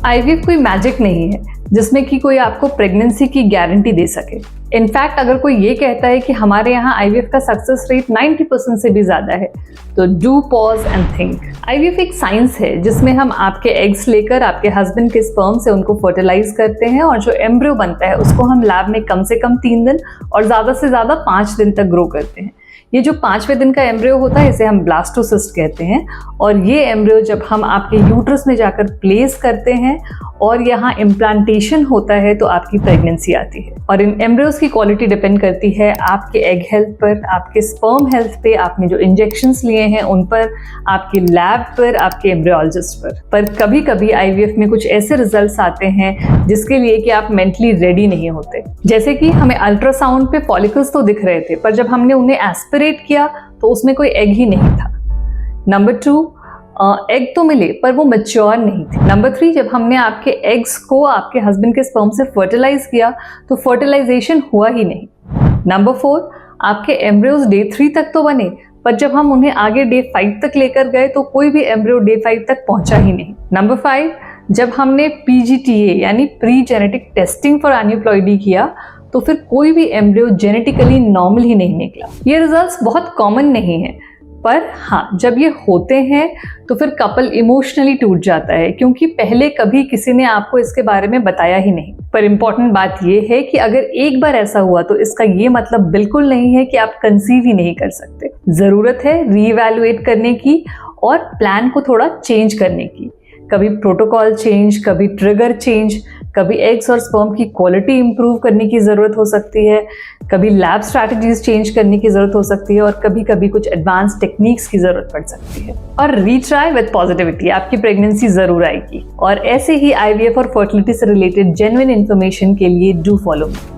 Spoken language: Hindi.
आईवीएफ कोई मैजिक नहीं है जिसमें कि कोई आपको प्रेगनेंसी की गारंटी दे सके। इनफैक्ट अगर कोई ये कहता है कि हमारे यहाँ आईवीएफ का सक्सेस रेट 90% से भी ज्यादा है, तो do pause and think. IVF एक साइंस है जिसमें हम आपके एग्स लेकर आपके हस्बैंड के स्पर्म से उनको फर्टिलाइज करते हैं और जो एम्ब्रियो बनता है उसको हम लैब में कम से कम 3 दिन और ज्यादा से ज्यादा 5 दिन तक ग्रो करते हैं। ये जो 5वें दिन का एम्ब्रियो होता है इसे हम ब्लास्टोसिस्ट कहते हैं और ये एम्ब्रियो जब हम आपके यूट्रस में जाकर प्लेस करते हैं और यहाँ इम्प्लांटेशन होता है तो आपकी प्रेगनेंसी आती है। और इन एम्ब्रियोज की क्वालिटी डिपेंड करती है आपके एग हेल्थ पर, आपके स्पर्म हेल्थ पे, आपने जो इंजेक्शंस लिए हैं उन पर, आपके लैब पर, आपके एम्ब्रियोलॉजिस्ट पर कभी कभी आईवीएफ में कुछ ऐसे रिजल्ट्स आते हैं जिसके लिए कि आप मेंटली रेडी नहीं होते। जैसे कि हमें अल्ट्रासाउंड पे फॉलिकल्स तो दिख रहे थे पर जब हमने उन्हें एस्पिरेट किया तो उसमें कोई एग ही नहीं था। नंबर 2, एग तो मिले पर वो मैच्योर नहीं थे। नंबर 3, जब हमने आपके एग्स को आपके हस्बैंड के स्पर्म से फर्टिलाइज किया तो फर्टिलाइजेशन हुआ ही नहीं। नंबर 4, आपके एम्ब्रियोज डे 3 तक तो बने पर जब हम उन्हें आगे डे 5 तक लेकर गए तो कोई भी एम्ब्रियो डे 5 तक पहुंचा ही नहीं। नंबर 5, जब हमने पीजीटीए यानी pre genetic testing for aneuploidy किया तो फिर कोई भी एम्ब्रियो जेनेटिकली नॉर्मल ही नहीं निकला। ये रिजल्ट्स बहुत कॉमन नहीं है पर हाँ, जब ये होते हैं तो फिर कपल इमोशनली टूट जाता है क्योंकि पहले कभी किसी ने आपको इसके बारे में बताया ही नहीं। पर इम्पॉर्टेंट बात ये है कि अगर एक बार ऐसा हुआ तो इसका ये मतलब बिल्कुल नहीं है कि आप कंसीव ही नहीं कर सकते। जरूरत है रीइवैल्यूएट करने की और प्लान को थोड़ा चेंज करने की। कभी प्रोटोकॉल चेंज, कभी ट्रिगर चेंज, कभी एग्स और स्पर्म की क्वालिटी इंप्रूव करने की ज़रूरत हो सकती है, कभी लैब स्ट्रैटेजीज चेंज करने की ज़रूरत हो सकती है और कभी कभी कुछ एडवांस टेक्निक्स की ज़रूरत पड़ सकती है। और रीट्राई विद पॉजिटिविटी, आपकी प्रेगनेंसी ज़रूर आएगी। और ऐसे ही आईवीएफ और फर्टिलिटी से रिलेटेड जेन्युइन इन्फॉर्मेशन के लिए डू फॉलो मी।